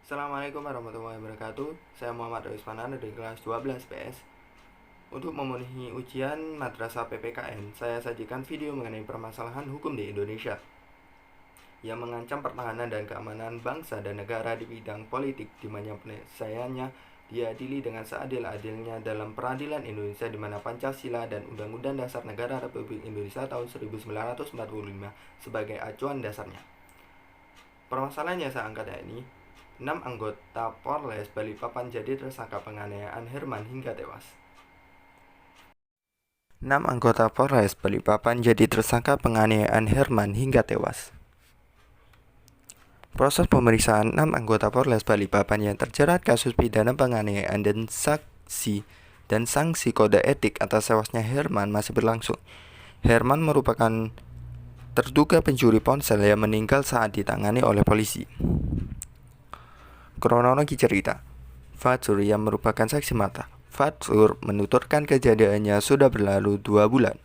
Assalamualaikum warahmatullahi wabarakatuh. Saya Muhammad Rizwan dari kelas 12 PS. Untuk memenuhi ujian madrasah PPKN, saya sajikan video mengenai permasalahan hukum di Indonesia yang mengancam pertahanan dan keamanan bangsa dan negara di bidang politik, di mana penyelesaiannya diadili dengan seadil-adilnya dalam peradilan Indonesia, di mana Pancasila dan Undang-Undang Dasar Negara Republik Indonesia tahun 1945 sebagai acuan dasarnya. Permasalahan yang saya angkat ini, 6 anggota Polres Balikpapan jadi tersangka penganiayaan Herman hingga tewas. 6 anggota Polres Balikpapan jadi tersangka penganiayaan Herman hingga tewas. Proses pemeriksaan 6 anggota Polres Balikpapan yang terjerat kasus pidana penganiayaan dan sanksi kode etik atas tewasnya Herman masih berlangsung. Herman merupakan terduga pencuri ponsel yang meninggal saat ditangani oleh polisi. Kronologi cerita. Fatsur yang merupakan saksi mata. Fatsur menuturkan kejadiannya sudah berlalu 2 bulan.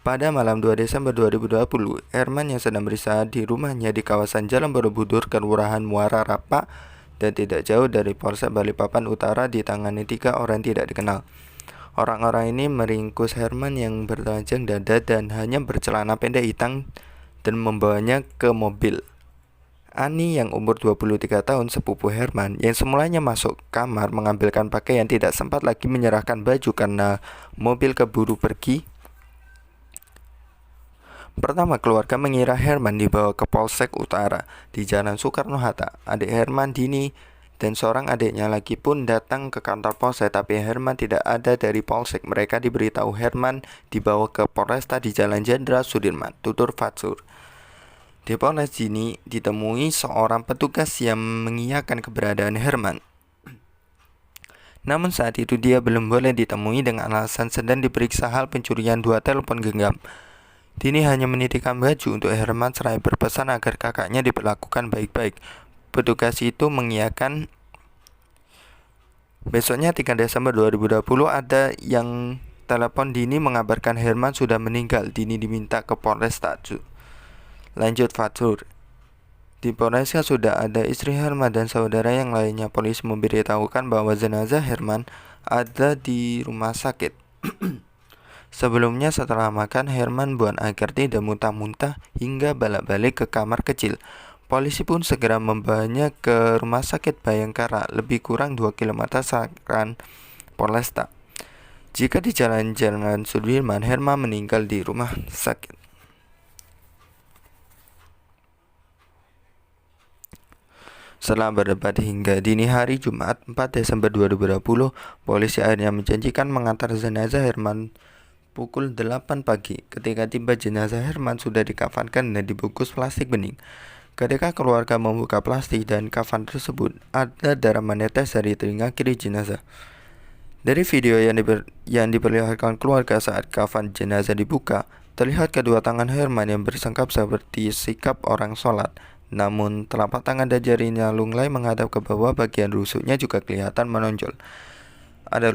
Pada malam 2 Desember 2020, Herman yang sedang beristirahat di rumahnya di kawasan Jalan Borobudur, Kelurahan Muara Rapa, dan tidak jauh dari Polsek Balikpapan Utara ditangani 3 orang tidak dikenal. Orang-orang ini meringkus Herman yang bertelanjang dada dan hanya bercelana pendek hitam dan membawanya ke mobil. Ani yang umur 23 tahun, sepupu Herman, yang semulanya masuk kamar mengambilkan pakaian, tidak sempat lagi menyerahkan baju karena mobil keburu pergi. Pertama, keluarga mengira Herman dibawa ke Polsek Utara di Jalan Soekarno-Hatta. Adik Herman, Dini, dan seorang adiknya lagi pun datang ke kantor Polsek, tapi Herman tidak ada dari Polsek. Mereka diberitahu Herman dibawa ke Polresta di Jalan Jenderal Sudirman, tutur Fatsur. Di Polres ini ditemui seorang petugas yang mengiyakan keberadaan Herman. Namun saat itu dia belum boleh ditemui dengan alasan sedang diperiksa hal pencurian 2 telepon genggam. Dini hanya menitipkan baju untuk Herman seraya berpesan agar kakaknya diperlakukan baik-baik. Petugas itu mengiyakan. Besoknya 3 Desember 2020 ada yang telepon Dini mengabarkan Herman sudah meninggal. Dini diminta ke Polresta. Lanjut Fatsur. Di Polresta sudah ada istri Herman dan saudara yang lainnya. Polisi memberitahukan bahwa jenazah Herman ada di rumah sakit. Sebelumnya setelah makan, Herman buang air tidak muntah-muntah hingga balik-balik ke kamar kecil. Polisi pun segera membawanya ke rumah sakit Bayangkara, lebih kurang 2 km saran Polresta. Jika di Jalan Sudirman, Herman meninggal di rumah sakit. Setelah berdebat hingga dini hari Jumat 4 Desember 2020, polisi akhirnya menjanjikan mengantar jenazah Herman pukul 8 pagi. Ketika tiba, jenazah Herman sudah dikafankan dan dibungkus plastik bening. Ketika keluarga membuka plastik dan kafan tersebut, ada darah menetes dari telinga kiri jenazah. Dari video yang diperlihatkan keluarga saat kafan jenazah dibuka, terlihat kedua tangan Herman yang bersengkap seperti sikap orang sholat. Namun telapak tangan dan jarinya lunglai menghadap ke bawah, bagian rusuknya juga kelihatan menonjol. Ada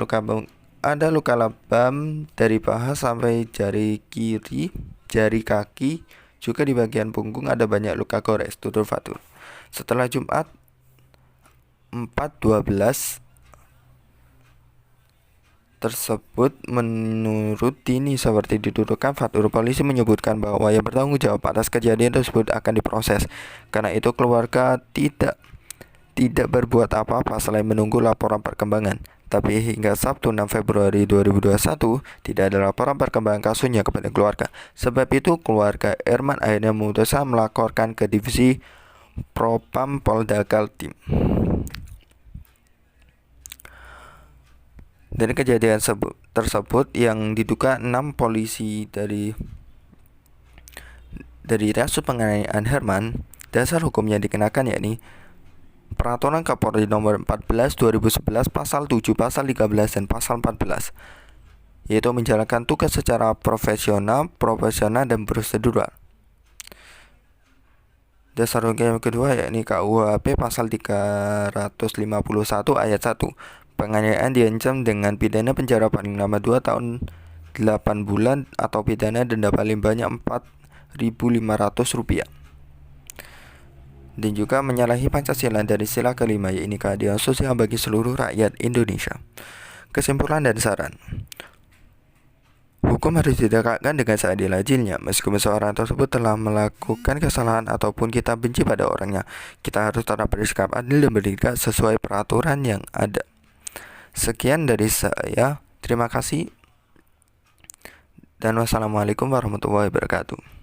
luka lebam dari paha sampai jari kiri, jari kaki, juga di bagian punggung ada banyak luka gores, tutur Fatur. Setelah Jumat 4/12 tersebut menurut Dini seperti dituduhkan Fatur, polisi menyebutkan bahwa yang bertanggung jawab atas kejadian tersebut akan diproses. Karena itu keluarga tidak berbuat apa-apa selain menunggu laporan perkembangan. Tapi hingga Sabtu 6 Februari 2021 tidak ada laporan perkembangan kasusnya kepada keluarga. Sebab itu keluarga Herman akhirnya memutuskan melaporkan ke Divisi Propam Polda Kaltim. Dari kejadian tersebut yang diduga 6 polisi dari kasus penganiayaan Herman, dasar hukum yang dikenakan yakni Peraturan Kapolri Nomor 14 2011 Pasal 7, Pasal 13 dan Pasal 14, yaitu menjalankan tugas secara profesional dan prosedural. Dasar hukum yang kedua yakni KUHP Pasal 351 Ayat 1. Penganiayaan diancam dengan pidana penjara paling lama 2 tahun 8 bulan atau pidana denda paling banyak Rp4.500. dan juga menyalahi Pancasila dari sila kelima, yaitu keadilan sosial bagi seluruh rakyat Indonesia. Kesimpulan dan saran. Hukum harus ditegakkan dengan seadil-adilnya. Meskipun seorang tersebut telah melakukan kesalahan ataupun kita benci pada orangnya, kita harus tetap bersikap adil dan bertindak sesuai peraturan yang ada. Sekian dari saya. Terima kasih dan wassalamualaikum warahmatullahi wabarakatuh.